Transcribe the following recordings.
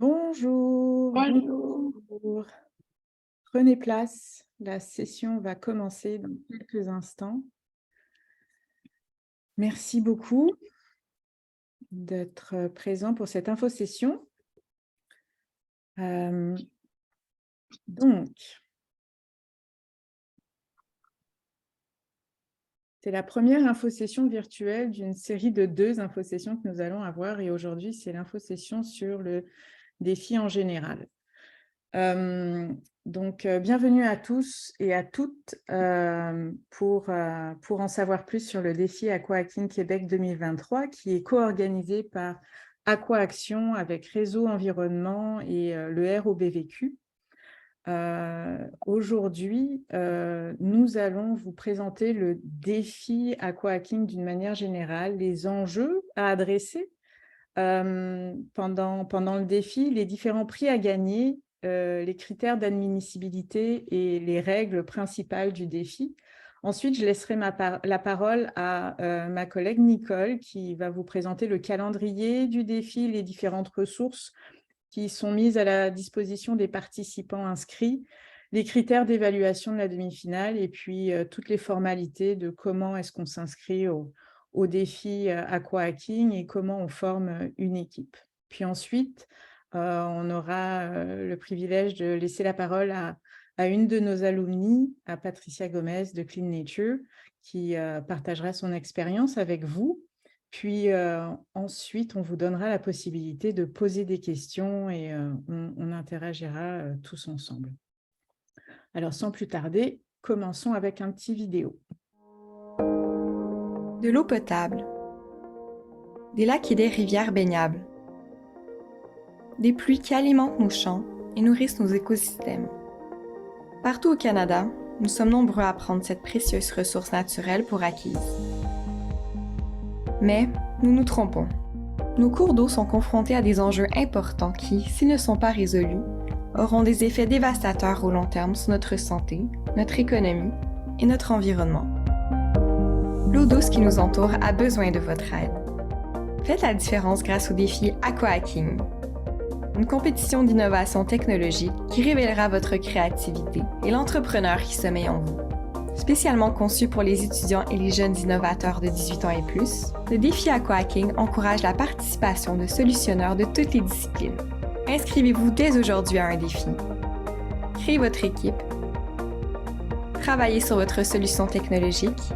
Bonjour, Bonjour. bonjour. Prenez place. La session va commencer dans quelques instants. Merci beaucoup d'être présent pour cette infosession. Donc, c'est la première infosession virtuelle d'une série de 2 infosessions que nous allons avoir et aujourd'hui, c'est l'infosession sur le défi en général. Bienvenue à tous et à toutes pour en savoir plus sur le défi Aqua-Hacking Québec 2023 qui est co-organisé par Aqua-Action avec Réseau Environnement et le ROBVQ. Aujourd'hui, nous allons vous présenter le défi Aqua-Hacking d'une manière générale, les enjeux à adresser pendant le défi, les différents prix à gagner, les critères d'admissibilité et les règles principales du défi. Ensuite, je laisserai la parole à ma collègue Nicole qui va vous présenter le calendrier du défi, les différentes ressources qui sont mises à la disposition des participants inscrits, les critères d'évaluation de la demi-finale et puis toutes les formalités de comment est-ce qu'on s'inscrit au défi Aqua-Hacking et comment on forme une équipe. Puis ensuite, on aura le privilège de laisser la parole à une de nos alumnies, à Patricia Gomez de Clean Nature, qui partagera son expérience avec vous. Puis ensuite, on vous donnera la possibilité de poser des questions et on interagira tous ensemble. Alors, sans plus tarder, commençons avec un petit vidéo. De l'eau potable, des lacs et des rivières baignables, des pluies qui alimentent nos champs et nourrissent nos écosystèmes. Partout au Canada, nous sommes nombreux à prendre cette précieuse ressource naturelle pour acquise. Mais nous nous trompons. Nos cours d'eau sont confrontés à des enjeux importants qui, s'ils ne sont pas résolus, auront des effets dévastateurs au long terme sur notre santé, notre économie et notre environnement. L'eau douce qui nous entoure a besoin de votre aide. Faites la différence grâce au défi Aqua-Hacking, une compétition d'innovation technologique qui révélera votre créativité et l'entrepreneur qui sommeille en vous. Spécialement conçu pour les étudiants et les jeunes innovateurs de 18 ans et plus, le défi Aqua-Hacking encourage la participation de solutionneurs de toutes les disciplines. Inscrivez-vous dès aujourd'hui à un défi. Créez votre équipe. Travaillez sur votre solution technologique.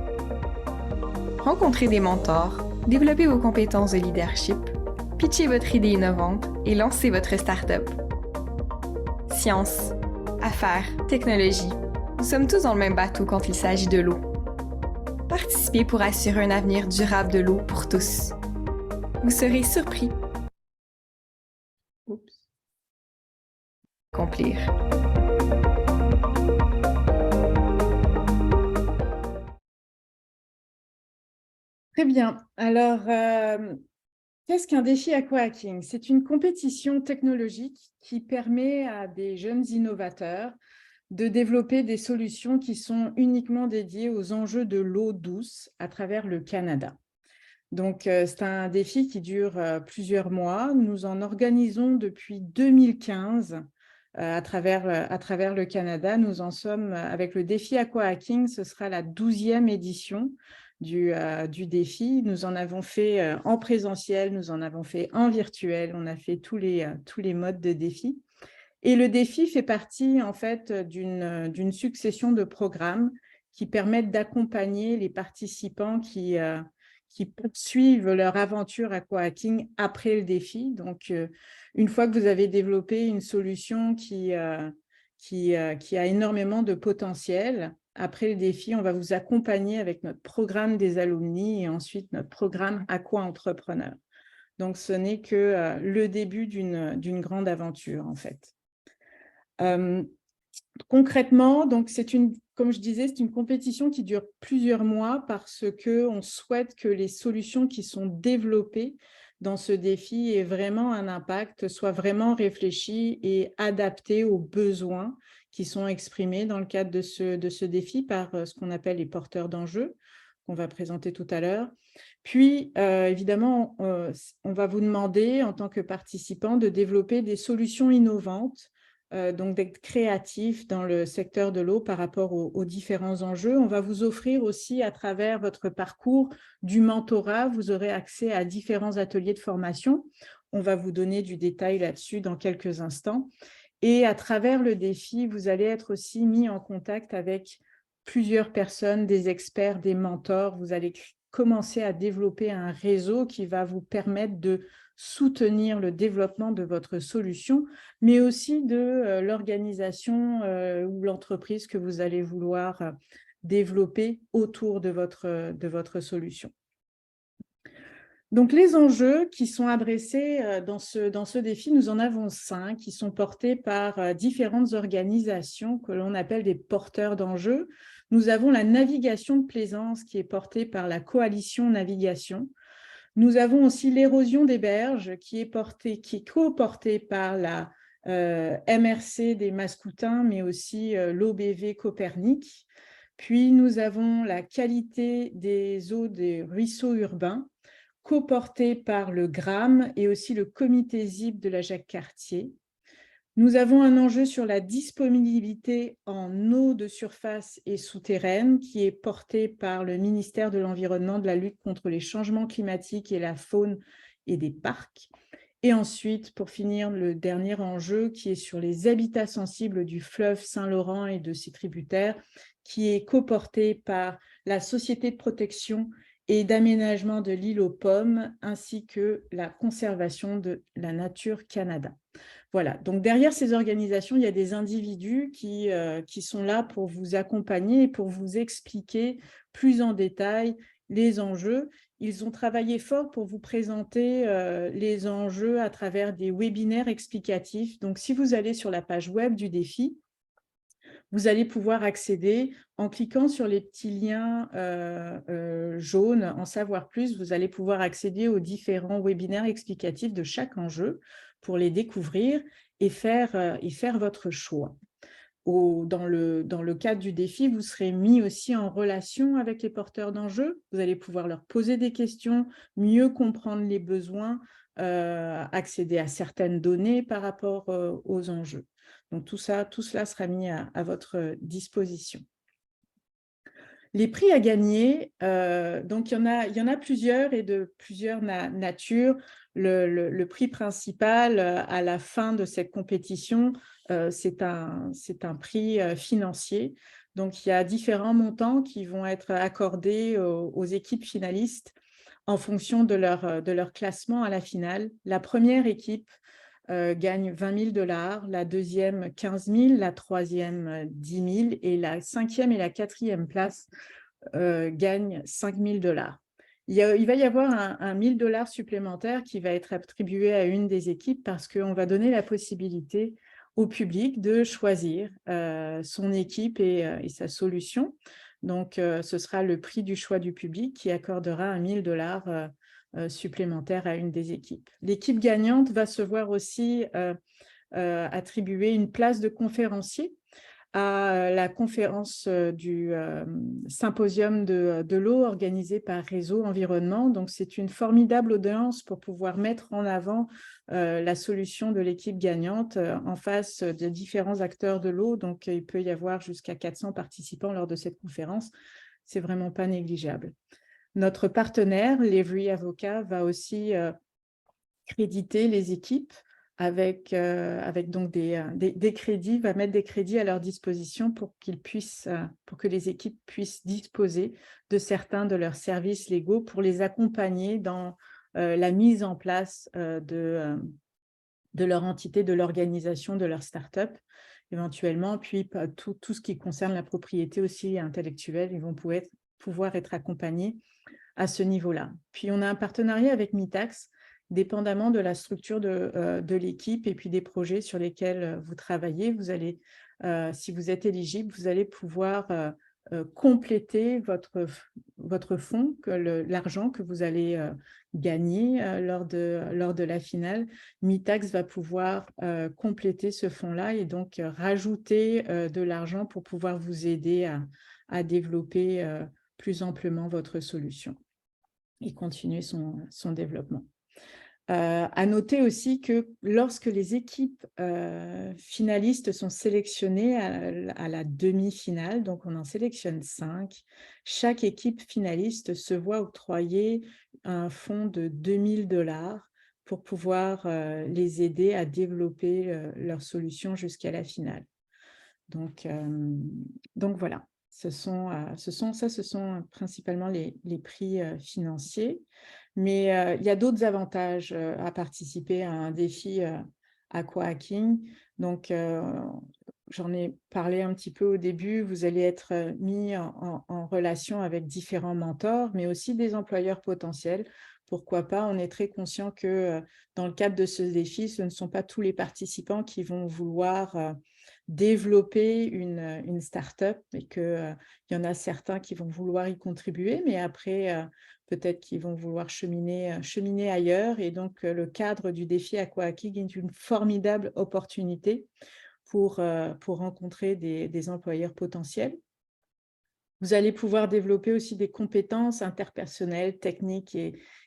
Rencontrez des mentors. Développez vos compétences de leadership. Pitchez votre idée innovante et lancez votre start-up. Science, affaires, technologie. Nous sommes tous dans le même bateau quand il s'agit de l'eau. Participez pour assurer un avenir durable de l'eau pour tous. Vous serez surpris. Accomplir. Très bien. Alors, qu'est-ce qu'un défi Aqua-Hacking? C'est une compétition technologique qui permet à des jeunes innovateurs de développer des solutions qui sont uniquement dédiées aux enjeux de l'eau douce à travers le Canada. Donc, c'est un défi qui dure plusieurs mois. Nous en organisons depuis 2015 à travers le Canada. Nous en sommes avec le défi Aqua-Hacking. Ce sera la 12e édition du défi. Nous en avons fait en présentiel, nous en avons fait en virtuel. On a fait tous les modes de défi. Et le défi fait partie en fait d'une succession de programmes qui permettent d'accompagner les participants qui poursuivent leur aventure Aqua-Hacking après le défi. Donc, une fois que vous avez développé une solution qui a énormément de potentiel, après le défi, on va vous accompagner avec notre programme des alumni et ensuite notre programme Aqua Entrepreneur. Donc, ce n'est que le début d'une grande aventure, en fait. Concrètement, donc comme je disais, c'est une compétition qui dure plusieurs mois parce qu'on souhaite que les solutions qui sont développées dans ce défi aient vraiment un impact, soient vraiment réfléchies et adaptées aux besoins qui sont exprimés dans le cadre de ce défi par ce qu'on appelle les porteurs d'enjeux. qu'on va présenter tout à l'heure. Puis, évidemment, on va vous demander, en tant que participant, de développer des solutions innovantes, donc d'être créatif dans le secteur de l'eau par rapport aux différents enjeux. On va vous offrir aussi, à travers votre parcours, du mentorat. Vous aurez accès à différents ateliers de formation. On va vous donner du détail là-dessus dans quelques instants. Et à travers le défi, vous allez être aussi mis en contact avec plusieurs personnes, des experts, des mentors. Vous allez commencer à développer un réseau qui va vous permettre de soutenir le développement de votre solution, mais aussi de l'organisation ou l'entreprise que vous allez vouloir développer autour de votre solution. Donc, les enjeux qui sont adressés dans ce défi, nous en avons 5 qui sont portés par différentes organisations que l'on appelle des porteurs d'enjeux. Nous avons la navigation de plaisance qui est portée par la Coalition Navigation. Nous avons aussi l'érosion des berges qui est co-portée par la MRC des Mascoutins, mais aussi l'OBV Copernic. Puis, nous avons la qualité des eaux des ruisseaux urbains, co-porté par le GRAM et aussi le comité ZIP de la Jacques-Cartier. Nous avons un enjeu sur la disponibilité en eau de surface et souterraine qui est porté par le ministère de l'Environnement, de la lutte contre les changements climatiques et la faune et des parcs. Et ensuite, pour finir, le dernier enjeu qui est sur les habitats sensibles du fleuve Saint-Laurent et de ses tributaires, qui est co-porté par la Société de protection et d'aménagement de l'île aux pommes, ainsi que la conservation de la nature Canada. Voilà, donc derrière ces organisations, il y a des individus qui sont là pour vous accompagner et pour vous expliquer plus en détail les enjeux. Ils ont travaillé fort pour vous présenter les enjeux à travers des webinaires explicatifs. Donc, si vous allez sur la page web du défi, vous allez pouvoir accéder en cliquant sur les petits liens jaunes, en savoir plus, vous allez pouvoir accéder aux différents webinaires explicatifs de chaque enjeu pour les découvrir et faire votre choix. Dans le cadre du défi, vous serez mis aussi en relation avec les porteurs d'enjeux. Vous allez pouvoir leur poser des questions, mieux comprendre les besoins, accéder à certaines données par rapport aux enjeux. Donc, tout cela sera mis à votre disposition. Les prix à gagner, donc il y en a plusieurs et de plusieurs natures. Le prix principal à la fin de cette compétition, c'est un prix financier. Donc, il y a différents montants qui vont être accordés aux équipes finalistes en fonction de leur classement à la finale. La première équipe gagne 20 000 $, la deuxième 15 000, la troisième 10 000 et la cinquième et la quatrième place gagnent 5 000 $. Il va y avoir un 1 000 $ supplémentaire qui va être attribué à une des équipes parce qu'on va donner la possibilité au public de choisir son équipe et sa solution. Donc, ce sera le prix du choix du public qui accordera 1 000 $ supplémentaire à une des équipes. L'équipe gagnante va se voir aussi attribuer une place de conférencier à la conférence du symposium de l'eau organisée par Réseau Environnement. Donc, c'est une formidable audience pour pouvoir mettre en avant la solution de l'équipe gagnante en face de différents acteurs de l'eau. Donc, il peut y avoir jusqu'à 400 participants lors de cette conférence. C'est vraiment pas négligeable. Notre partenaire, l'Every Avocat, va aussi créditer les équipes avec donc des crédits, va mettre des crédits à leur disposition pour que les équipes puissent disposer de certains de leurs services légaux pour les accompagner dans la mise en place de leur entité, de l'organisation de leur start-up éventuellement, puis tout ce qui concerne la propriété aussi intellectuelle, ils vont pouvoir être accompagnés à ce niveau-là. Puis, on a un partenariat avec Mitax, dépendamment de la structure de l'équipe et puis des projets sur lesquels vous travaillez. Vous allez, si vous êtes éligible, vous allez pouvoir compléter votre fonds, l'argent que vous allez gagner lors de la finale. Mitax va pouvoir compléter ce fonds-là et donc rajouter de l'argent pour pouvoir vous aider à développer plus amplement votre solution et continuer son développement. À noter aussi que lorsque les équipes finalistes sont sélectionnées à la demi-finale, donc on en sélectionne 5, chaque équipe finaliste se voit octroyer un fonds de 2 000 $ pour pouvoir les aider à développer leur solution jusqu'à la finale. Donc voilà, ce sont principalement les prix financiers. Mais il y a d'autres avantages à participer à un défi aqua-hacking. Donc, j'en ai parlé un petit peu au début. Vous allez être mis en relation avec différents mentors, mais aussi des employeurs potentiels. Pourquoi pas? On est très conscient que dans le cadre de ce défi, ce ne sont pas tous les participants qui vont vouloir développer une start-up et qu'il y en a certains qui vont vouloir y contribuer, mais après, peut-être qu'ils vont vouloir cheminer ailleurs. Et donc, le cadre du défi aqua-hacking est une formidable opportunité pour rencontrer des employeurs potentiels. Vous allez pouvoir développer aussi des compétences interpersonnelles, techniques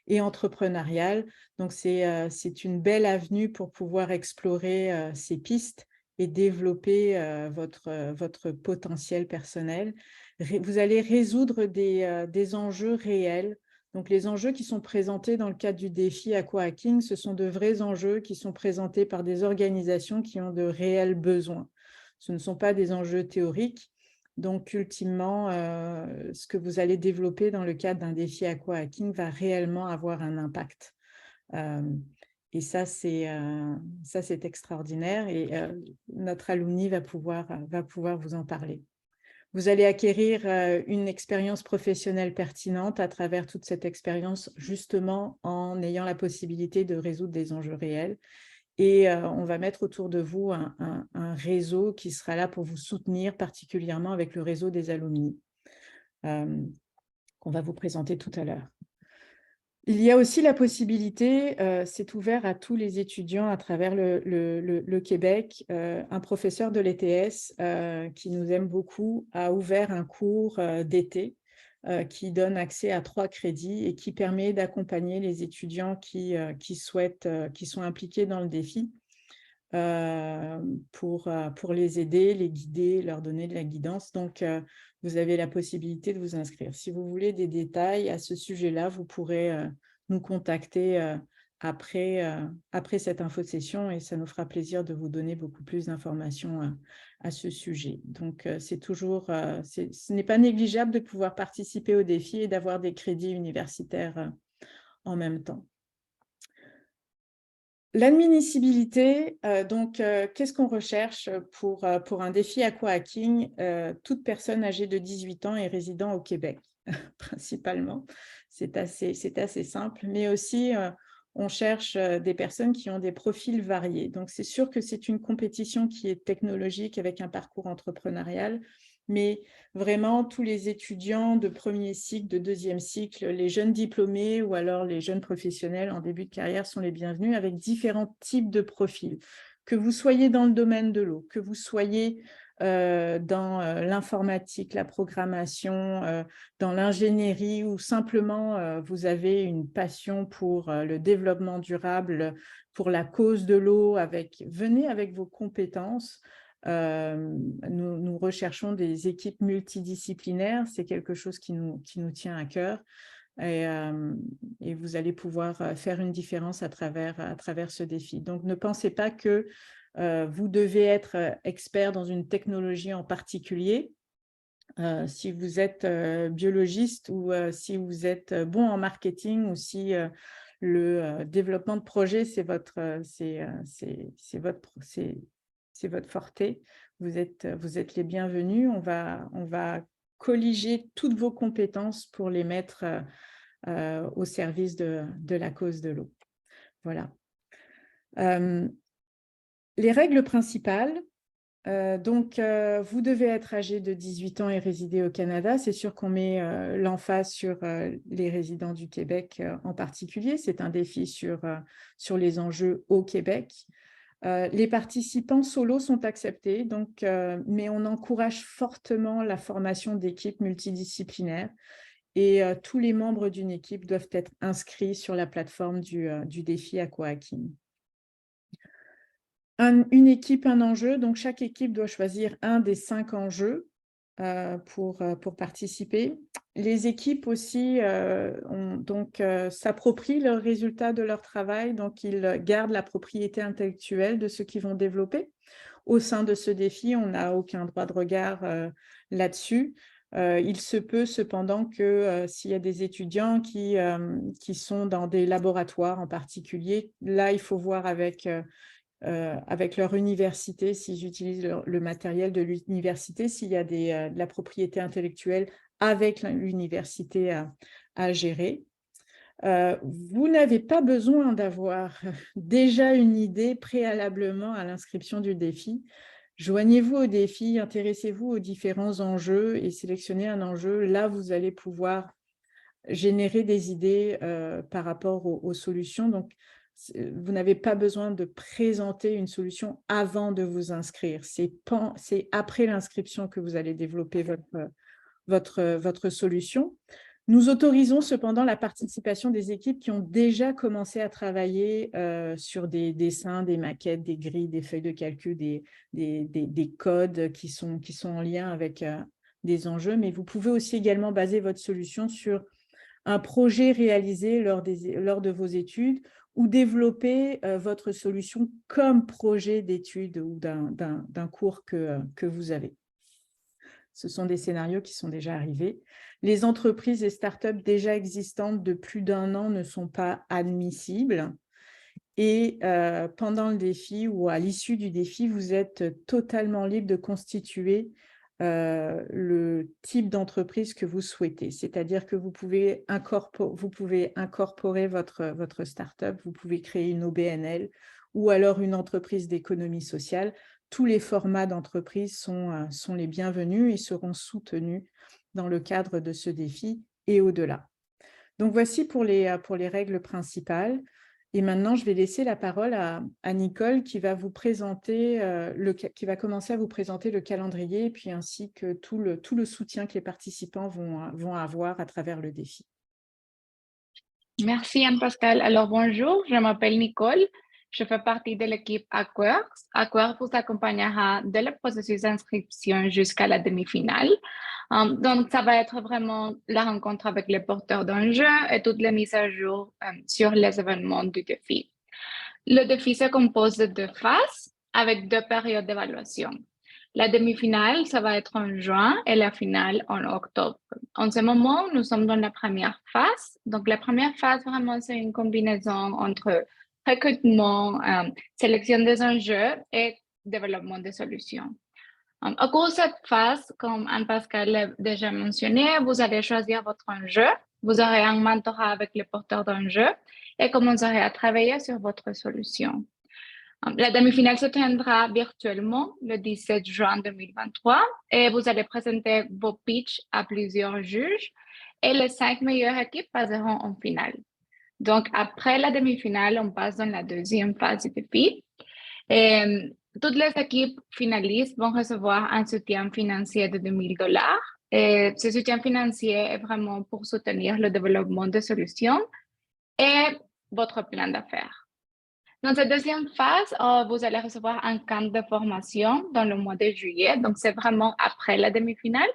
et entrepreneuriales. Donc, c'est une belle avenue pour pouvoir explorer ces pistes et développer votre potentiel personnel. Vous allez résoudre des enjeux réels. Donc, les enjeux qui sont présentés dans le cadre du défi aqua-hacking, ce sont de vrais enjeux qui sont présentés par des organisations qui ont de réels besoins. Ce ne sont pas des enjeux théoriques. Donc, ultimement, ce que vous allez développer dans le cadre d'un défi aqua-hacking va réellement avoir un impact. Et ça, c'est extraordinaire et notre alumni va pouvoir vous en parler. Vous allez acquérir une expérience professionnelle pertinente à travers toute cette expérience, justement en ayant la possibilité de résoudre des enjeux réels. Et on va mettre autour de vous un réseau qui sera là pour vous soutenir, particulièrement avec le réseau des alumni, qu'on va vous présenter tout à l'heure. Il y a aussi la possibilité, c'est ouvert à tous les étudiants à travers le Québec. Un professeur de l'ETS qui nous aime beaucoup a ouvert un cours d'été qui donne accès à 3 crédits et qui permet d'accompagner les étudiants qui sont impliqués dans le défi pour les aider, les guider, leur donner de la guidance. Donc, vous avez la possibilité de vous inscrire. Si vous voulez des détails à ce sujet-là, vous pourrez nous contacter après cette infosession et ça nous fera plaisir de vous donner beaucoup plus d'informations à ce sujet. Donc, ce n'est pas négligeable de pouvoir participer au défi et d'avoir des crédits universitaires en même temps. L'admissibilité, qu'est-ce qu'on recherche pour un défi aqua-hacking? Toute personne âgée de 18 ans et résidant au Québec, principalement. C'est assez simple, mais aussi on cherche des personnes qui ont des profils variés. Donc, c'est sûr que c'est une compétition qui est technologique avec un parcours entrepreneurial, mais vraiment tous les étudiants de premier cycle, de deuxième cycle, les jeunes diplômés ou alors les jeunes professionnels en début de carrière sont les bienvenus avec différents types de profils. Que vous soyez dans le domaine de l'eau, que vous soyez dans l'informatique, la programmation, dans l'ingénierie ou simplement vous avez une passion pour le développement durable, pour la cause de l'eau, venez avec vos compétences. Nous recherchons des équipes multidisciplinaires, c'est quelque chose qui nous tient à cœur et vous allez pouvoir faire une différence à travers ce défi. Donc, ne pensez pas que vous devez être expert dans une technologie en particulier. Si vous êtes biologiste ou si vous êtes bon en marketing ou si le développement de projet, c'est votre forte, vous êtes les bienvenus. On va colliger toutes vos compétences pour les mettre au service de la cause de l'eau. Voilà. Les règles principales, vous devez être âgé de 18 ans et résider au Canada. C'est sûr qu'on met l'emphase sur les résidents du Québec en particulier. C'est un défi sur les enjeux au Québec. Les participants solos sont acceptés, mais on encourage fortement la formation d'équipes multidisciplinaires. et tous les membres d'une équipe doivent être inscrits sur la plateforme du défi Aqua-Hacking. Une équipe, un enjeu. Donc, chaque équipe doit choisir un des 5 enjeux pour participer. Les équipes aussi s'approprient leurs résultats de leur travail. Donc, ils gardent la propriété intellectuelle de ce qu'ils vont développer. Au sein de ce défi, on n'a aucun droit de regard là-dessus. Il se peut cependant que s'il y a des étudiants qui sont dans des laboratoires en particulier, là, il faut voir avec leur université, s'ils utilisent le matériel de l'université, s'il y a de la propriété intellectuelle avec l'université à gérer. Vous n'avez pas besoin d'avoir déjà une idée préalablement à l'inscription du défi. Joignez-vous au défi, intéressez-vous aux différents enjeux et sélectionnez un enjeu. Là, vous allez pouvoir générer des idées par rapport aux solutions. Donc, vous n'avez pas besoin de présenter une solution avant de vous inscrire. C'est après l'inscription que vous allez développer votre solution. Nous autorisons cependant la participation des équipes qui ont déjà commencé à travailler sur des dessins, des maquettes, des grilles, des feuilles de calcul, des codes qui sont en lien avec des enjeux. Mais vous pouvez aussi également baser votre solution sur un projet réalisé lors de vos études ou développer votre solution comme projet d'études ou d'un cours que vous avez. Ce sont des scénarios qui sont déjà arrivés. Les entreprises et startups déjà existantes de plus d'1 an ne sont pas admissibles. Et pendant le défi ou à l'issue du défi, vous êtes totalement libre de constituer le type d'entreprise que vous souhaitez. C'est-à-dire que vous pouvez incorporer votre start-up, vous pouvez créer une OBNL ou alors une entreprise d'économie sociale. Tous les formats d'entreprise sont les bienvenus et seront soutenus dans le cadre de ce défi et au-delà. Donc, voici pour les règles principales. Et maintenant, je vais laisser la parole à Nicole qui va vous présenter, qui va commencer à vous présenter le calendrier, puis ainsi que tout le soutien que les participants vont avoir à travers le défi. Merci Anne-Pascale. Alors bonjour, je m'appelle Nicole. Je fais partie de l'équipe Aquarks. Aquarks vous accompagnera dès le processus d'inscription jusqu'à la demi-finale. Donc, ça va être vraiment la rencontre avec les porteurs d'enjeux et toutes les mises à jour sur les événements du défi. Le défi se compose de 2 phases avec 2 périodes d'évaluation. La demi-finale, ça va être en juin et la finale en octobre. En ce moment, nous sommes dans la première phase. Donc, la première phase, vraiment, c'est une combinaison entre recrutement, sélection des enjeux et développement des solutions. Au cours de cette phase, comme Anne-Pascale l'a déjà mentionné, vous allez choisir votre enjeu, vous aurez un mentorat avec le porteur d'enjeu et commencerez à travailler sur votre solution. La demi-finale se tiendra virtuellement le 17 juin 2023 et vous allez présenter vos pitchs à plusieurs juges et les 5 meilleures équipes passeront en finale. Donc, après la demi-finale, on passe dans la deuxième phase du défi. Et toutes les équipes finalistes vont recevoir un soutien financier de $2 000. Et ce soutien financier est vraiment pour soutenir le développement de solutions et votre plan d'affaires. Dans cette deuxième phase, vous allez recevoir un camp de formation dans le mois de juillet. Donc, c'est vraiment après la demi-finale.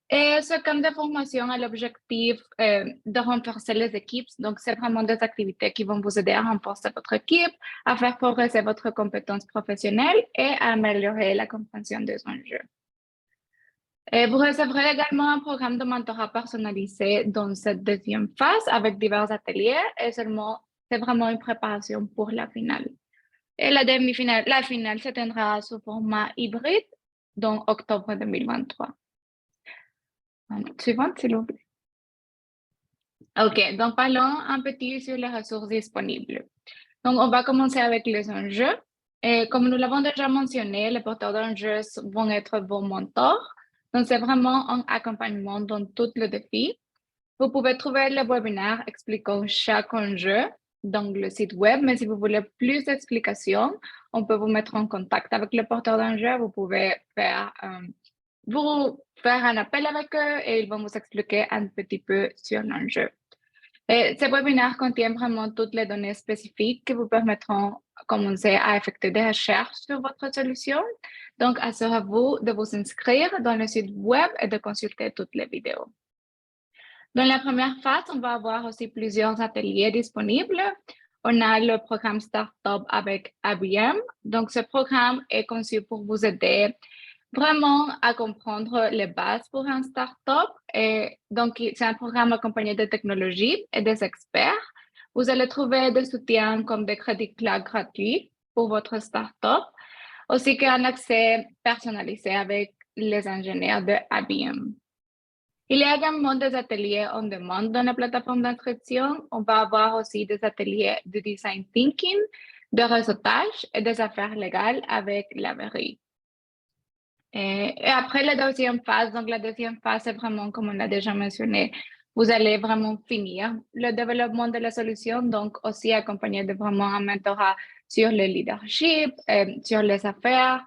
Et ce camp de formation a l'objectif de renforcer les équipes. Donc, c'est vraiment des activités qui vont vous aider à renforcer votre équipe, à faire progresser votre compétence professionnelle et à améliorer la compréhension des enjeux. Et vous recevrez également un programme de mentorat personnalisé dans cette deuxième phase avec divers ateliers et c'est vraiment une préparation pour la finale. Et la finale se tiendra sous format hybride dans octobre 2023. Suivante, s'il vous plaît. OK, donc parlons un petit sur les ressources disponibles. Donc, on va commencer avec les enjeux. Et comme nous l'avons déjà mentionné, les porteurs d'enjeux vont être vos mentors. Donc, c'est vraiment un accompagnement dans tout le défi. Vous pouvez trouver le webinaire expliquant chaque enjeu dans le site web, mais si vous voulez plus d'explications, on peut vous mettre en contact avec le porteur d'enjeux. Vous pouvez faire vous faire un appel avec eux et ils vont vous expliquer un petit peu sur l'enjeu. Ce webinaire contient vraiment toutes les données spécifiques qui vous permettront de commencer à effectuer des recherches sur votre solution. Donc, assurez-vous de vous inscrire dans le site web et de consulter toutes les vidéos. Dans la première phase, on va avoir aussi plusieurs ateliers disponibles. On a le programme Startup avec IBM. Donc, ce programme est conçu pour vous aider vraiment à comprendre les bases pour un startup. Et donc, c'est un programme accompagné de technologies et des experts. Vous allez trouver des soutiens comme des crédits cloud gratuits pour votre startup, aussi qu'un accès personnalisé avec les ingénieurs de IBM. Il y a également des ateliers on demande dans la plateforme d'inscription. On va avoir aussi des ateliers de design thinking, de réseautage et des affaires légales avec la mairie. Et après la deuxième phase, donc la deuxième phase, c'est vraiment, comme on l'a déjà mentionné, vous allez vraiment finir le développement de la solution, donc aussi accompagné de vraiment un mentorat sur le leadership, sur les affaires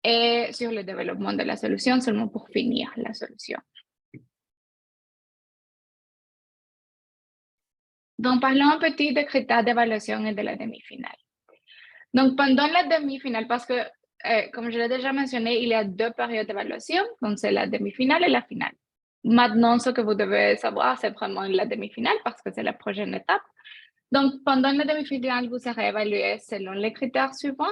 et sur le développement de la solution, seulement pour finir la solution. Donc, parlons un petit des critères d'évaluation et de la demi-finale. Donc, pendant la demi-finale, parce que, comme je l'ai déjà mentionné, il y a 2 périodes d'évaluation, donc c'est la demi-finale et la finale. Maintenant, ce que vous devez savoir, c'est vraiment la demi-finale, parce que c'est la prochaine étape. Donc, pendant la demi-finale, vous serez évalué selon les critères suivants.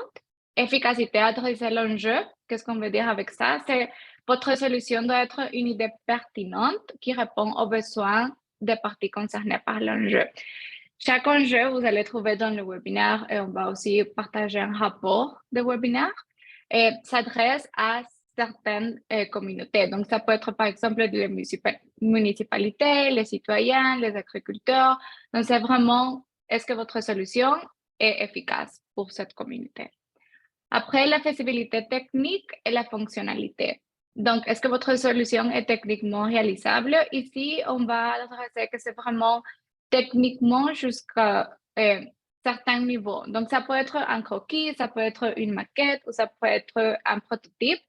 Efficacité, adresser l'enjeu. Qu'est-ce qu'on veut dire avec ça? C'est votre solution doit être une idée pertinente qui répond aux besoins des parties concernées par l'enjeu. Chaque enjeu, vous allez trouver dans le webinaire et on va aussi partager un rapport de webinaire et s'adresse à certaines communautés. Donc, ça peut être par exemple les municipalités, les citoyens, les agriculteurs. Donc, c'est vraiment, est-ce que votre solution est efficace pour cette communauté? Après, la faisabilité technique et la fonctionnalité. Donc, est-ce que votre solution est techniquement réalisable? Ici, on va adresser que c'est vraiment techniquement jusqu'à certains niveaux. Donc, ça peut être un croquis, ça peut être une maquette ou ça peut être un prototype.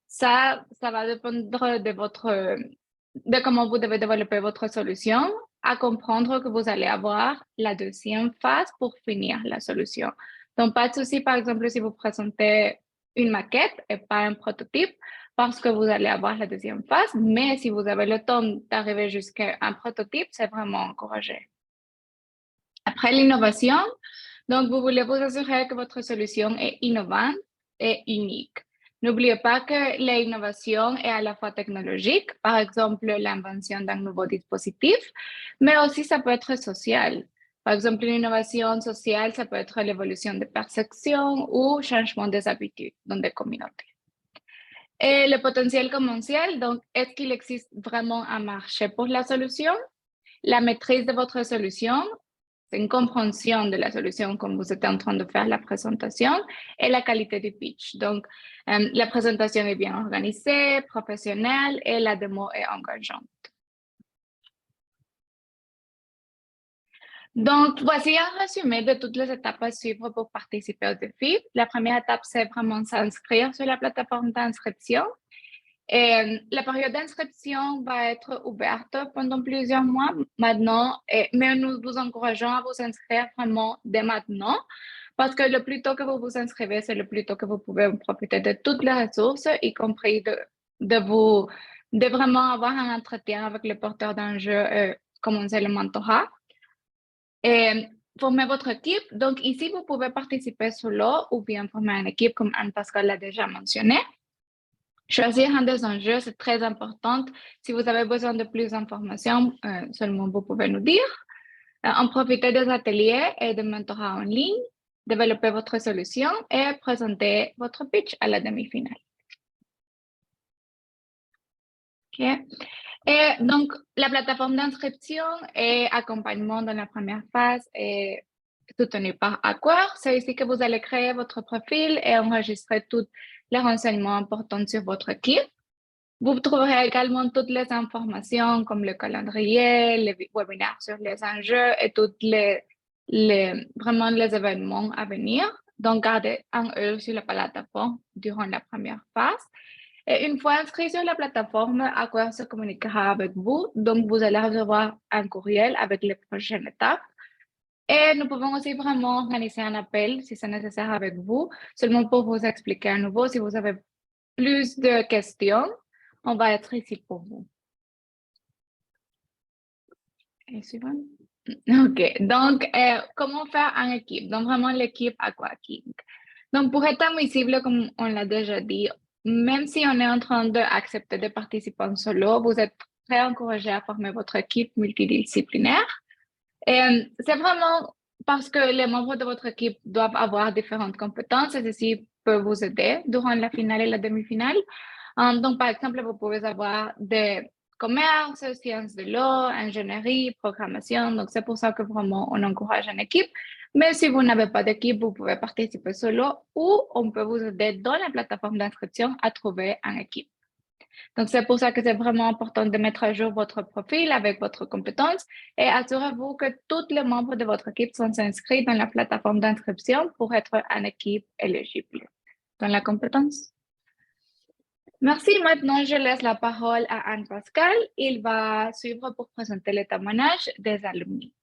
Ça va dépendre de comment vous devez développer votre solution, à comprendre que vous allez avoir la deuxième phase pour finir la solution. Donc, pas de souci, par exemple, si vous présentez une maquette et pas un prototype, parce que vous allez avoir la deuxième phase, mais si vous avez le temps d'arriver jusqu'à un prototype, c'est vraiment encouragé. Après l'innovation, donc vous voulez vous assurer que votre solution est innovante et unique. N'oubliez pas que l'innovation est à la fois technologique, par exemple l'invention d'un nouveau dispositif, mais aussi ça peut être social. Par exemple, l'innovation sociale, ça peut être l'évolution des perceptions ou changement des habitudes dans des communautés. Et le potentiel commercial, donc, est-ce qu'il existe vraiment un marché pour la solution? La maîtrise de votre solution, c'est une compréhension de la solution comme vous êtes en train de faire la présentation et la qualité du pitch. Donc, la présentation est bien organisée, professionnelle et la démo est engageante. Donc, voici un résumé de toutes les étapes à suivre pour participer au défi. La première étape, c'est vraiment s'inscrire sur la plateforme d'inscription. Et la période d'inscription va être ouverte pendant plusieurs mois maintenant, mais nous vous encourageons à vous inscrire vraiment dès maintenant, parce que le plus tôt que vous vous inscrivez, c'est le plus tôt que vous pouvez profiter de toutes les ressources, y compris de vraiment avoir un entretien avec le porteur d'enjeu, commencer le mentorat. Et former votre équipe. Donc, ici, vous pouvez participer solo ou bien former une équipe, comme Anne-Pascale l'a déjà mentionné. Choisir un des enjeux, c'est très important. Si vous avez besoin de plus d'informations, seulement vous pouvez nous dire. En profiter des ateliers et de mentorat en ligne, développer votre solution et présenter votre pitch à la demi-finale. OK. Et donc, la plateforme d'inscription et accompagnement dans la première phase est soutenue par Acquare. C'est ici que vous allez créer votre profil et enregistrer tous les renseignements importants sur votre équipe. Vous trouverez également toutes les informations comme le calendrier, les webinaires sur les enjeux et tous vraiment les événements à venir. Donc, gardez un œil sur la plateforme durant la première phase. Et une fois inscrit sur la plateforme, Aqua se communiquera avec vous. Donc, vous allez recevoir un courriel avec les prochaines étapes. Et nous pouvons aussi vraiment organiser un appel si c'est nécessaire avec vous, seulement pour vous expliquer à nouveau. Si vous avez plus de questions, on va être ici pour vous. Et suivant. OK. Donc, comment faire en équipe? Donc, vraiment l'équipe Aqua King. Donc, pour être admissible, comme on l'a déjà dit, même si on est en train d'accepter des participants solo, vous êtes très encouragé à former votre équipe multidisciplinaire. Et c'est vraiment parce que les membres de votre équipe doivent avoir différentes compétences et ceci peut vous aider durant la finale et la demi-finale. Donc, par exemple, vous pouvez avoir des commerces, sciences de l'eau, ingénierie, programmation. Donc, c'est pour ça que vraiment on encourage une équipe. Mais si vous n'avez pas d'équipe, vous pouvez participer solo ou on peut vous aider dans la plateforme d'inscription à trouver une équipe. Donc, c'est pour ça que c'est vraiment important de mettre à jour votre profil avec votre compétence et assurez-vous que tous les membres de votre équipe sont inscrits dans la plateforme d'inscription pour être une équipe éligible. Dans la compétence. Merci. Maintenant, je laisse la parole à Anne-Pascale. Il va suivre pour présenter le témoignage des alumni.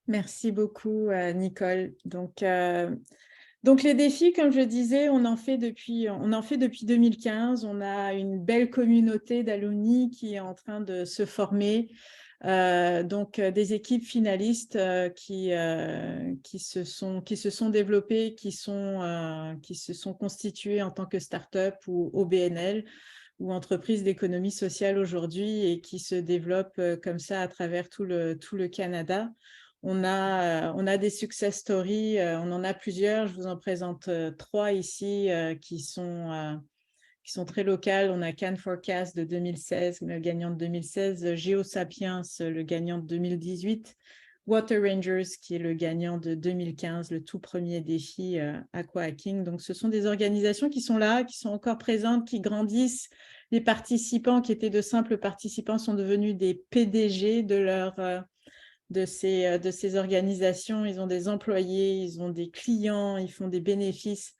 Merci beaucoup, Nicole. Donc, les défis, comme je disais, on en fait depuis 2015. On a une belle communauté d'alumni qui est en train de se former. Des équipes finalistes qui se sont développées, qui se sont constituées en tant que start-up ou OBNL ou entreprise d'économie sociale aujourd'hui et qui se développent comme ça à travers tout le Canada. On a des success stories, on en a plusieurs, je vous en présente 3 ici qui sont très locales. On a Can Forecast de 2016, le gagnant de 2016, GeoSapiens, le gagnant de 2018, Water Rangers, qui est le gagnant de 2015, le tout premier défi Aqua Hacking. Donc, ce sont des organisations qui sont là, qui sont encore présentes, qui grandissent. Les participants qui étaient de simples participants sont devenus des PDG de ces organisations. Ils ont des employés, ils ont des clients, ils font des bénéfices.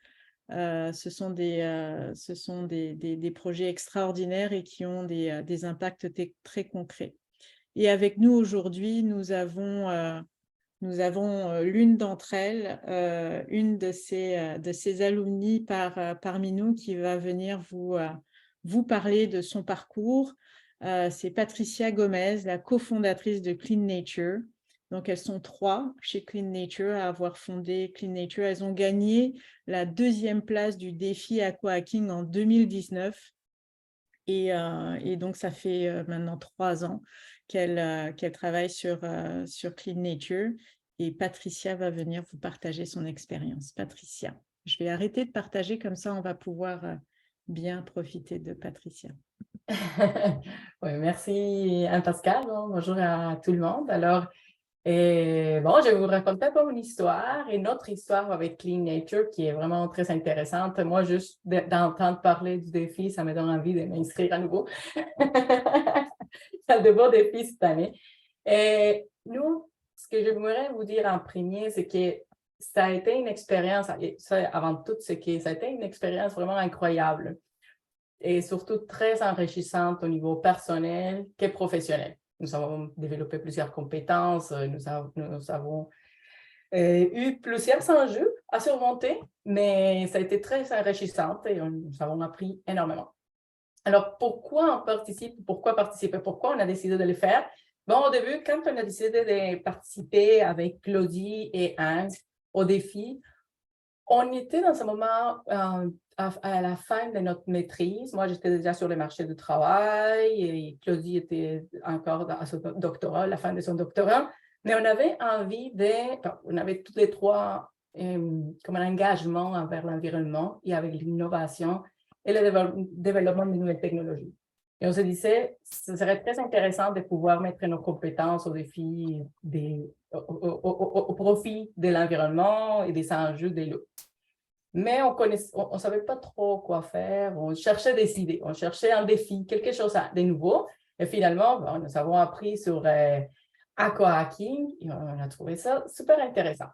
Ce sont des projets extraordinaires et qui ont des impacts très concrets. Et avec nous aujourd'hui, nous avons l'une d'entre elles, une de ces alumni parmi nous qui va venir vous parler de son parcours. C'est Patricia Gomez, la cofondatrice de Clean Nature. Donc, elles sont 3 chez Clean Nature à avoir fondé Clean Nature. Elles ont gagné la 2e place du défi Aqua Hacking en 2019. Et donc, ça fait maintenant 3 ans qu'elle travaille sur Clean Nature. Et Patricia va venir vous partager son expérience. Patricia, je vais arrêter de partager, comme ça on va pouvoir bien profiter de Patricia. Oui, merci Anne-Pascale. Bonjour à tout le monde. Alors, je vais vous raconter un peu mon histoire et notre histoire avec Clean Nature qui est vraiment très intéressante. Moi, juste d'entendre parler du défi, ça me donne envie de m'inscrire à nouveau. C'est de beaux défis cette année. Et nous, ce que j'aimerais vous dire en premier, c'est que ça a été une expérience, avant tout, ça a été une expérience vraiment incroyable et surtout très enrichissante au niveau personnel que professionnel. Nous avons développé plusieurs compétences, nous avons eu plusieurs enjeux à surmonter, mais ça a été très enrichissant et nous avons appris énormément. Alors, pourquoi on participe? Pourquoi participer? Pourquoi on a décidé de le faire? Bon, au début, quand on a décidé de participer avec Claudie et Anne au défi, on était dans ce moment à la fin de notre maîtrise. Moi, j'étais déjà sur le marché du travail et Claudie était encore à son doctorat, la fin de son doctorat. Mais on avait envie on avait tous les 3 comme un engagement envers l'environnement et avec l'innovation et le développement de nouvelles technologies. Et on se disait, ce serait très intéressant de pouvoir mettre nos compétences au défi, au profit de l'environnement et des enjeux de l'eau. Mais on ne savait pas trop quoi faire, on cherchait des idées, on cherchait un défi, quelque chose de nouveau. Et finalement, nous avons appris sur Aqua Hacking et on a trouvé ça super intéressant.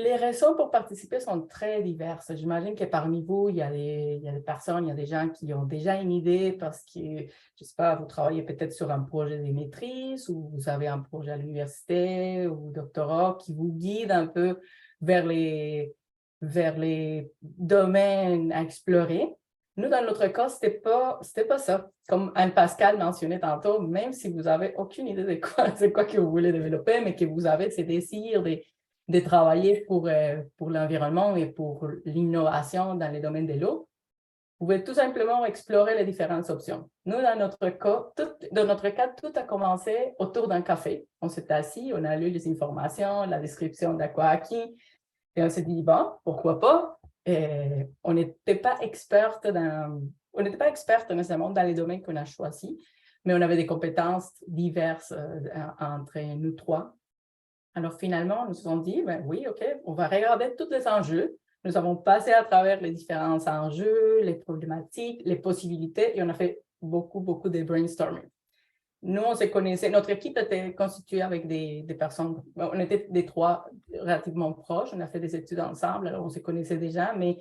les raisons pour participer sont très diverses. J'imagine que parmi vous, il y a des personnes, il y a des gens qui ont déjà une idée parce que, je ne sais pas, vous travaillez peut-être sur un projet de maîtrise ou vous avez un projet à l'université ou doctorat qui vous guide un peu vers les domaines à explorer. Nous, dans notre cas, c'était pas ça. Comme Anne-Pascale mentionnait tantôt, même si vous n'avez aucune idée de quoi que vous voulez développer, mais que vous avez ces désirs de travailler pour l'environnement et pour l'innovation dans les domaines de l'eau, vous pouvez tout simplement explorer les différentes options. Nous, dans notre cas, tout a commencé autour d'un café. On s'est assis, on a lu les informations, la description d'Aqua-Hacking, et on s'est dit, bon, pourquoi pas? Et on n'était pas experte nécessairement dans les domaines qu'on a choisis, mais on avait des compétences diverses entre nous trois. Alors finalement, nous nous sommes dit, ben oui, OK, on va regarder tous les enjeux. Nous avons passé à travers les différents enjeux, les problématiques, les possibilités, et on a fait beaucoup de brainstorming. Nous, on se connaissait, notre équipe était constituée avec des personnes, on était des trois relativement proches, on a fait des études ensemble, alors on se connaissait déjà, mais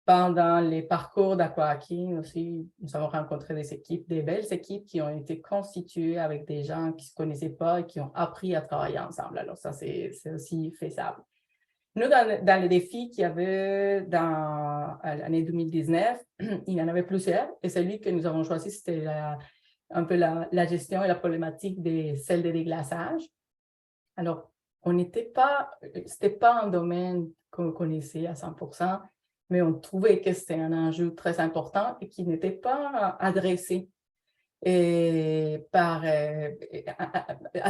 pendant les parcours d'Aqua-Hacking aussi, nous avons rencontré des belles équipes qui ont été constituées avec des gens qui ne se connaissaient pas et qui ont appris à travailler ensemble. Alors ça, c'est aussi faisable. Nous, dans les défis qu'il y avait dans l'année 2019, il y en avait plusieurs, et celui que nous avons choisi, c'était un peu la gestion et la problématique des sels de déglaçage. Alors, c'était pas un domaine qu'on connaissait à 100%, mais on trouvait que c'était un enjeu très important et qui n'était pas adressé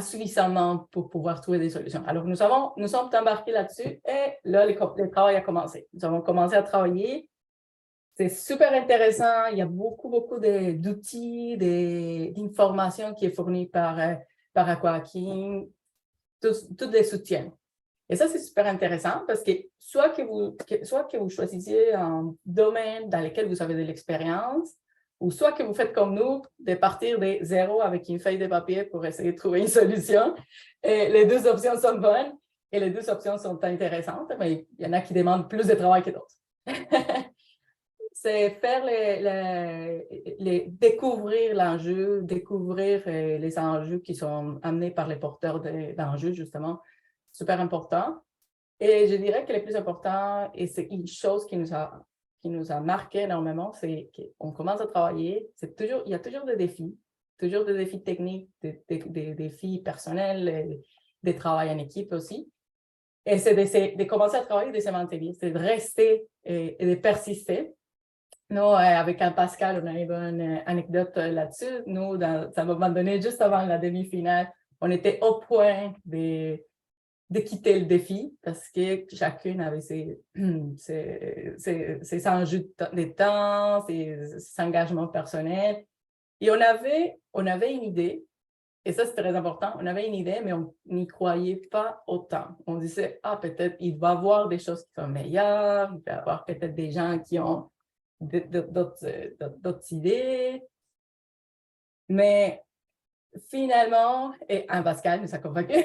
suffisamment pour pouvoir trouver des solutions. Alors, nous sommes embarqués là-dessus et là, le travail a commencé. Nous avons commencé à travailler. C'est super intéressant. Il y a beaucoup d'outils, d'informations qui est fournie par Aqua-Hacking. Tous les soutiens. Et ça, c'est super intéressant parce que soit que vous choisissez un domaine dans lequel vous avez de l'expérience, ou soit que vous faites comme nous, de partir de zéro avec une feuille de papier pour essayer de trouver une solution. Et les deux options sont bonnes et les deux options sont intéressantes, mais il y en a qui demandent plus de travail que d'autres. C'est faire découvrir l'enjeu, découvrir les enjeux qui sont amenés par les porteurs d'enjeux, justement, super important. Et je dirais que le plus important, et c'est une chose qui nous a marqué énormément, c'est qu'on commence à travailler, il y a toujours des défis techniques, des défis personnels, des travails en équipe aussi. Et c'est de commencer à travailler, de se maintenir, c'est de rester et de persister. Nous, avec Anne-Pascale, on a une bonne anecdote là-dessus. Nous, à un moment donné, juste avant la demi-finale, on était au point de quitter le défi parce que chacune avait ses enjeux de temps, ses engagements personnels. Et on avait une idée, et ça, c'est très important. On avait une idée, mais on n'y croyait pas autant. On disait, peut-être il va y avoir des choses qui sont meilleures, il va y avoir peut-être des gens qui ont d'autres idées. Mais finalement, et Pascal nous a convaincus,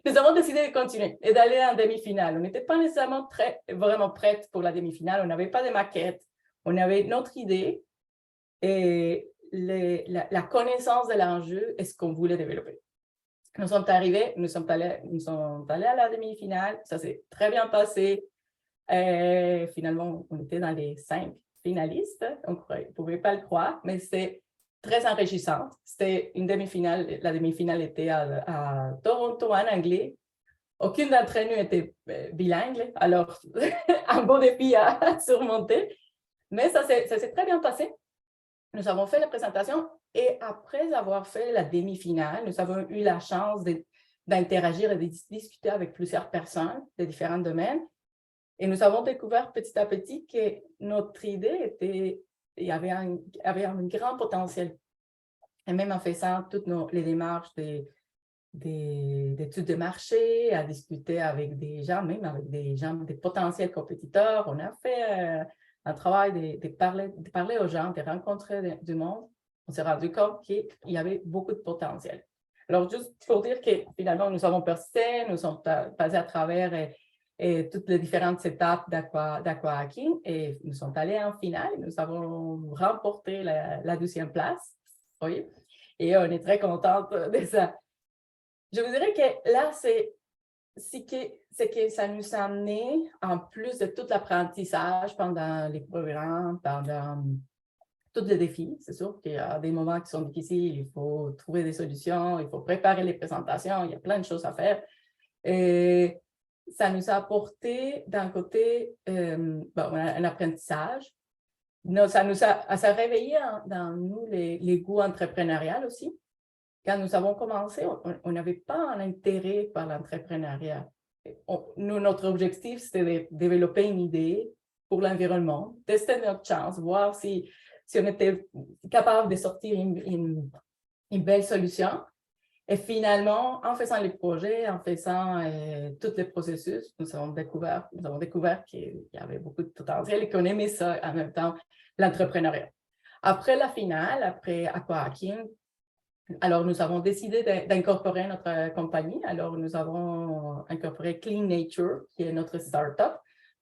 nous avons décidé de continuer et d'aller en demi-finale. On n'était pas nécessairement vraiment prêtes pour la demi-finale. On n'avait pas de maquette. On avait notre idée et la connaissance de l'enjeu et ce qu'on voulait développer. Nous sommes arrivés, nous sommes allés à la demi-finale. Ça s'est très bien passé. Et finalement, on était dans les 5 finalistes. On ne pouvait pas le croire, mais c'est très enrichissant. C'était une demi-finale. La demi-finale était à Toronto en anglais. Aucune d'entre nous était bilingue, alors un beau défi à surmonter. Mais ça s'est très bien passé. Nous avons fait la présentation et après avoir fait la demi-finale, nous avons eu la chance d'interagir et de discuter avec plusieurs personnes de différents domaines. Et nous avons découvert petit à petit que notre idée avait un grand potentiel. Et même en faisant toutes les démarches d'études de marché, à discuter avec des gens, même avec des potentiels compétiteurs, on a fait un travail de parler aux gens, de rencontrer du monde. On s'est rendu compte qu'il y avait beaucoup de potentiel. Alors, juste pour dire que finalement, nous avons persisté, nous sommes passés à travers et toutes les différentes étapes d'Aqua-Hacking et nous sommes allés en finale. Nous avons remporté la 12e place. Oui. Et on est très contente de ça. Je vous dirais que là, c'est que ça nous a amené, en plus de tout l'apprentissage pendant les programmes, pendant tous les défis. C'est sûr qu'il y a des moments qui sont difficiles, il faut trouver des solutions, il faut préparer les présentations, il y a plein de choses à faire. Et ça nous a apporté d'un côté un apprentissage. Ça a réveillé dans nous les goûts entrepreneuriaux aussi. Quand nous avons commencé, on n'avait pas un intérêt par l'entrepreneuriat. Notre objectif, c'était de développer une idée pour l'environnement, tester notre chance, voir si on était capable de sortir une belle solution. Et finalement, en faisant les projets, en faisant tous les processus, nous avons découvert qu'il y avait beaucoup de potentiel et qu'on aimait ça en même temps, l'entrepreneuriat. Après la finale, après Aqua-Hacking, alors nous avons décidé d'incorporer notre compagnie. Alors nous avons incorporé Clean Nature, qui est notre startup.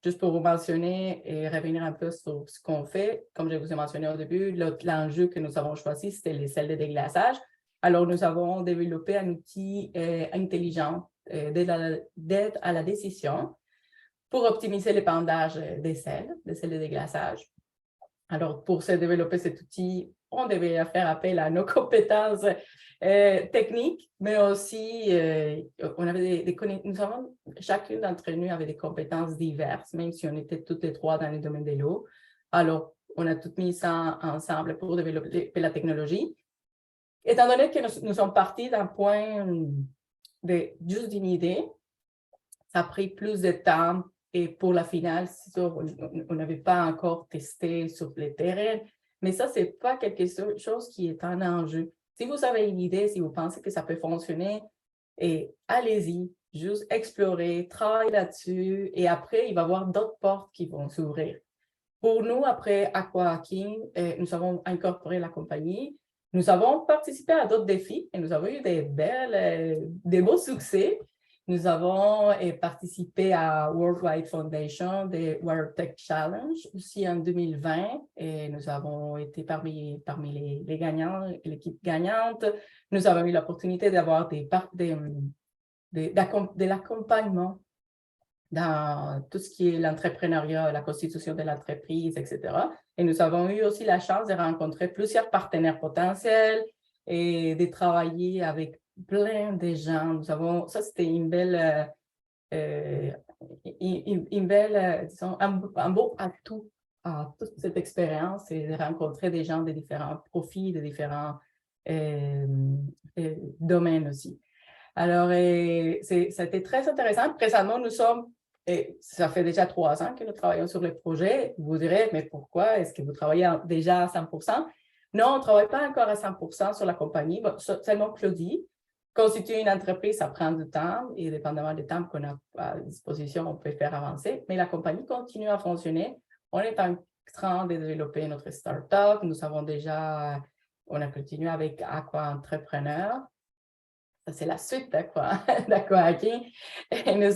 Juste pour vous mentionner et revenir un peu sur ce qu'on fait, comme je vous ai mentionné au début, l'enjeu que nous avons choisi, c'était les selles de déglaçage. Alors, nous avons développé un outil intelligent d'aide à la décision pour optimiser l'épandage des selles de déglaçage. Alors, pour se développer cet outil, on devait faire appel à nos compétences techniques, mais aussi, chacune d'entre nous avait des compétences diverses, même si on était toutes les trois dans le domaine de l'eau. Alors, on a tout mis ça ensemble pour développer la technologie. Étant donné que nous sommes partis d'un point juste d'une idée, ça a pris plus de temps et pour la finale, c'est sûr, on n'avait pas encore testé sur les terrains, mais ça, ce n'est pas quelque chose qui est un enjeu. Si vous avez une idée, si vous pensez que ça peut fonctionner, allez-y, juste explorer, travailler là-dessus et après, il va y avoir d'autres portes qui vont s'ouvrir. Pour nous, après Aqua-Hacking, nous avons incorporé la compagnie. Nous avons participé à d'autres défis et nous avons eu des beaux succès. Nous avons participé à Worldwide Foundation, des World Tech Challenge, aussi en 2020, et nous avons été parmi les gagnants, l'équipe gagnante. Nous avons eu l'opportunité d'avoir de l'accompagnement dans tout ce qui est l'entrepreneuriat, la constitution de l'entreprise, etc. Et nous avons eu aussi la chance de rencontrer plusieurs partenaires potentiels et de travailler avec plein de gens. Ça, c'était une belle, disons, un beau atout à toute cette expérience et de rencontrer des gens de différents profils, de différents domaines aussi. Alors, c'était très intéressant. Présentement, et ça fait déjà 3 ans que nous travaillons sur le projet. Vous direz, mais pourquoi? Est-ce que vous travaillez déjà à 100%? Non, on ne travaille pas encore à 100% sur la compagnie. Bon, seulement Claudie. Constituer une entreprise, ça prend du temps et dépendamment du temps qu'on a à disposition, on peut faire avancer. Mais la compagnie continue à fonctionner. On est en train de développer notre start-up. On a continué avec Aqua Entrepreneur. C'est la suite d'Aqua-Hacking. Et nous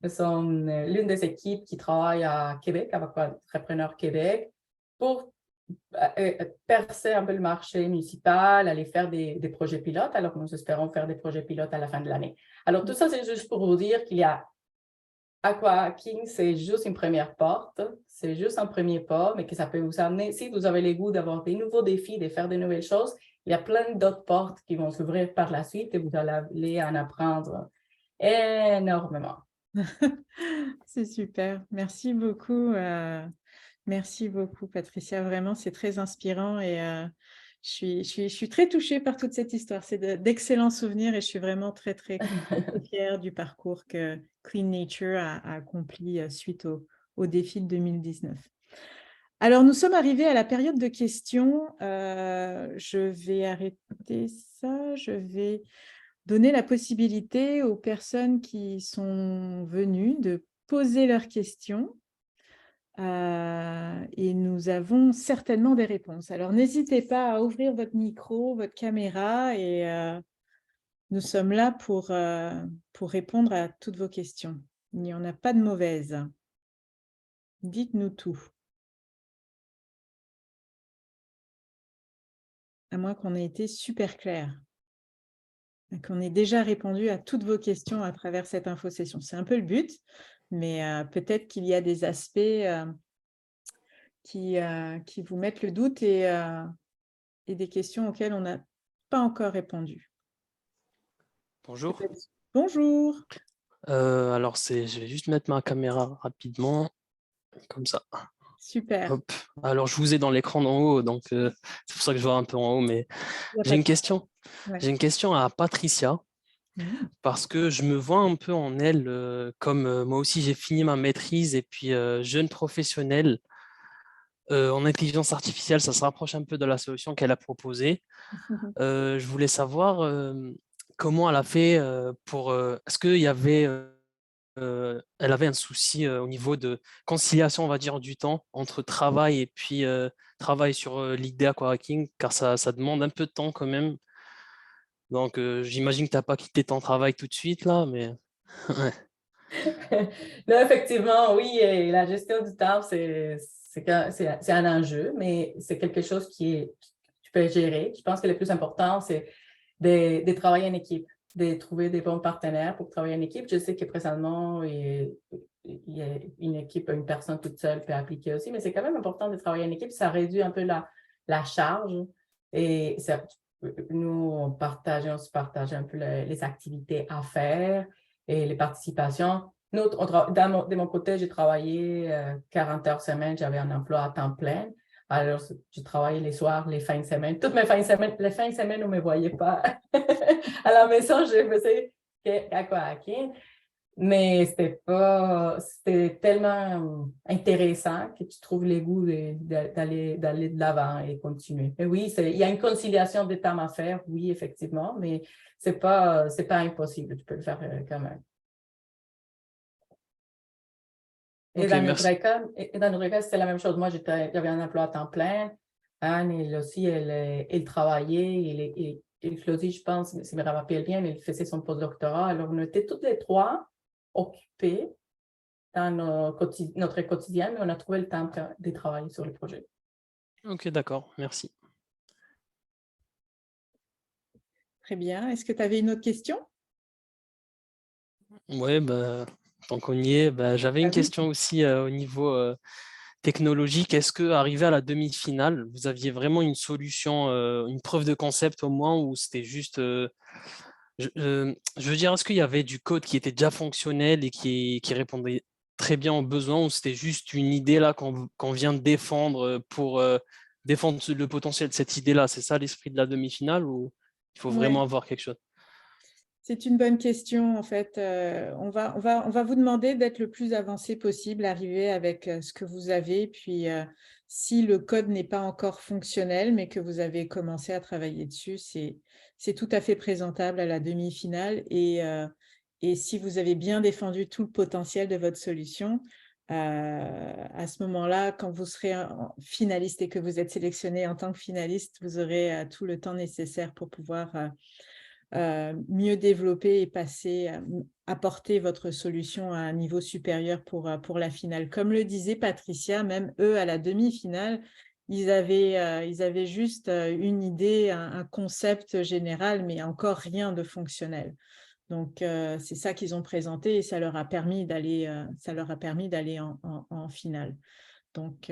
sommes l'une des équipes qui travaille à Québec, avec Aqua-Entrepreneur Québec, pour percer un peu le marché municipal, aller faire des projets pilotes. Alors, nous espérons faire des projets pilotes à la fin de l'année. Alors, tout ça, c'est juste pour vous dire qu'il y a Aqua-Hacking, c'est juste une première porte, c'est juste un premier pas, mais que ça peut vous amener, si vous avez le goût d'avoir des nouveaux défis, de faire de nouvelles choses, il y a plein d'autres portes qui vont s'ouvrir par la suite et vous allez en apprendre énormément. C'est super. Merci beaucoup. Merci beaucoup, Patricia. Vraiment, c'est très inspirant et je suis très touchée par toute cette histoire. C'est d'excellents souvenirs et je suis vraiment très, très fière du parcours que Clean Nature a accompli suite au défi de 2019. Alors, nous sommes arrivés à la période de questions. Je vais arrêter ça. Je vais donner la possibilité aux personnes qui sont venues de poser leurs questions. Et nous avons certainement des réponses. Alors, n'hésitez pas à ouvrir votre micro, votre caméra et Nous sommes là pour répondre à toutes vos questions. Il n'y en a pas de mauvaises. Dites-nous tout. À moins qu'on ait été super clair. Qu'on ait déjà répondu à toutes vos questions à travers cette infosession. C'est un peu le but, mais peut-être qu'il y a des aspects qui vous mettent le doute et des questions auxquelles on n'a pas encore répondu. Bonjour. Bonjour. Alors, je vais juste mettre ma caméra rapidement, comme ça. Super. Hop. Alors, je vous ai dans l'écran d'en haut, donc c'est pour ça que je vois un peu en haut, mais j'ai une question. Ouais. J'ai une question à Patricia, parce que je me vois un peu en elle, comme moi aussi j'ai fini ma maîtrise, et puis jeune professionnel en intelligence artificielle, ça se rapproche un peu de la solution qu'elle a proposée. Je voulais savoir comment elle a fait pour... Est-ce qu'il y avait... elle avait un souci au niveau de conciliation, on va dire, du temps entre travail et puis travail sur l'idée aquahacking, car ça demande un peu de temps quand même. Donc, j'imagine que tu n'as pas quitté ton travail tout de suite, là, mais... Là, effectivement, oui, et la gestion du temps, c'est un enjeu, mais c'est quelque chose que tu peux gérer. Je pense que le plus important, c'est de travailler en équipe, de trouver des bons partenaires pour travailler en équipe. Je sais que présentement, il y a une équipe, une personne toute seule peut appliquer aussi, mais c'est quand même important de travailler en équipe. Ça réduit un peu la charge et nous, on se partage un peu les activités à faire et les participations. De mon côté, j'ai travaillé 40 heures semaine, j'avais un emploi à temps plein. Alors, je travaillais les soirs, les fins de semaine. Toutes mes fins de semaine, les fins de semaine, on ne me voyait pas à la maison, je faisais aquahacking. Mais c'était tellement intéressant que tu trouves le goût d'aller de l'avant et continuer. Et oui, il y a une conciliation des temps à faire, oui, effectivement, mais c'est pas impossible, tu peux le faire quand même. Et dans notre cas, c'était la même chose. Moi, j'avais un emploi à temps plein. Anne, elle aussi, elle travaillait. Et Claudie, je pense, si je me rappelle bien, elle faisait son postdoctorat. Alors, on était toutes les trois occupés dans notre quotidien, mais on a trouvé le temps de travailler sur le projet. Ok, d'accord, merci. Très bien. Est-ce que tu avais une autre question? Oui, bah, tant qu'on y est, j'avais une question aussi au niveau technologique. Est-ce que arrivé à la demi-finale, vous aviez vraiment une solution, une preuve de concept au moins, ou c'était juste... je veux dire, est-ce qu'il y avait du code qui était déjà fonctionnel et qui répondait très bien aux besoins, ou c'était juste une idée là qu'on vient de défendre pour défendre le potentiel de cette idée-là? C'est ça l'esprit de la demi-finale, ou il faut vraiment avoir quelque chose? C'est une bonne question, en fait. On va vous demander d'être le plus avancé possible, arriver avec ce que vous avez. Puis, si le code n'est pas encore fonctionnel, mais que vous avez commencé à travailler dessus, c'est tout à fait présentable à la demi-finale. Et si vous avez bien défendu tout le potentiel de votre solution, à ce moment-là, quand vous serez finaliste et que vous êtes sélectionné en tant que finaliste, vous aurez tout le temps nécessaire pour pouvoir... mieux développer et apporter votre solution à un niveau supérieur pour la finale. Comme le disait Patricia, même eux, à la demi-finale, ils avaient juste une idée, un concept général, mais encore rien de fonctionnel. Donc, c'est ça qu'ils ont présenté et ça leur a permis d'aller en finale. Donc,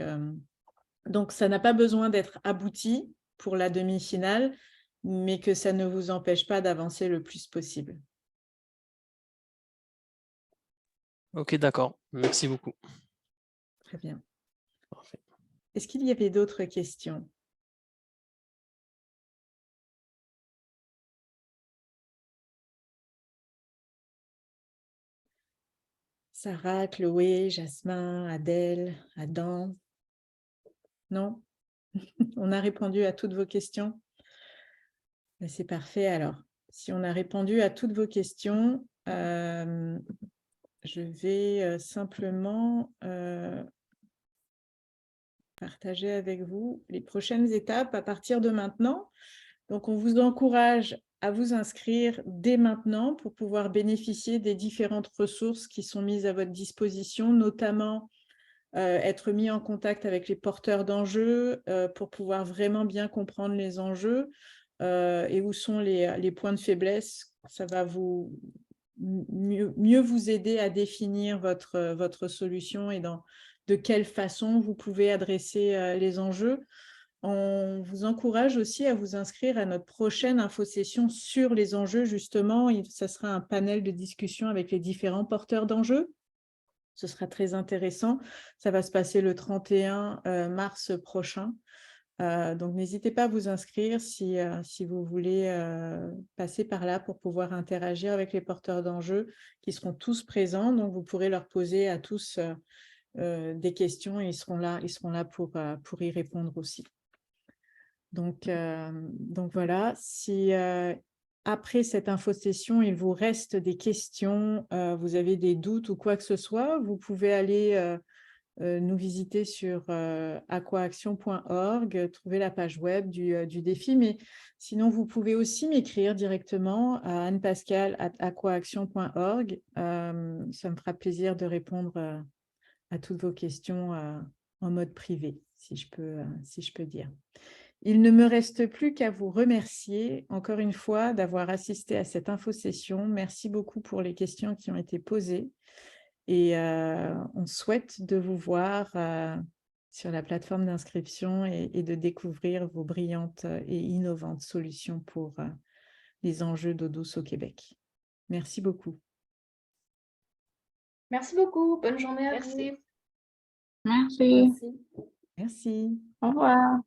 ça n'a pas besoin d'être abouti pour la demi-finale, mais que ça ne vous empêche pas d'avancer le plus possible. Ok, d'accord. Merci beaucoup. Très bien. Parfait. Est-ce qu'il y avait d'autres questions? Sarah, Chloé, Jasmin, Adèle, Adam? Non? On a répondu à toutes vos questions? C'est parfait. Alors, si on a répondu à toutes vos questions, je vais simplement partager avec vous les prochaines étapes à partir de maintenant. Donc, on vous encourage à vous inscrire dès maintenant pour pouvoir bénéficier des différentes ressources qui sont mises à votre disposition, notamment être mis en contact avec les porteurs d'enjeux pour pouvoir vraiment bien comprendre les enjeux et où sont les points de faiblesse. Ça va mieux vous aider à définir votre solution et de quelle façon vous pouvez adresser les enjeux. On vous encourage aussi à vous inscrire à notre prochaine infosession sur les enjeux, justement. Ça sera un panel de discussion avec les différents porteurs d'enjeux. Ce sera très intéressant. Ça va se passer le 31 mars prochain. Donc, n'hésitez pas à vous inscrire si vous voulez passer par là pour pouvoir interagir avec les porteurs d'enjeux qui seront tous présents. Donc, vous pourrez leur poser à tous des questions et ils seront là pour y répondre aussi. Donc voilà, si après cette infosession, il vous reste des questions, vous avez des doutes ou quoi que ce soit, vous pouvez aller nous visiter sur aquaaction.org, trouver la page web du défi, mais sinon vous pouvez aussi m'écrire directement à anne-pascal@aquaaction.org. Ça me fera plaisir de répondre à toutes vos questions en mode privé, si je peux dire. Il ne me reste plus qu'à vous remercier encore une fois d'avoir assisté à cette infosession. Merci beaucoup pour les questions qui ont été posées. Et on souhaite de vous voir sur la plateforme d'inscription et de découvrir vos brillantes et innovantes solutions pour les enjeux d'eau douce au Québec. Merci beaucoup. Merci beaucoup. Bonne journée à vous. Merci. Merci. Merci. Au revoir.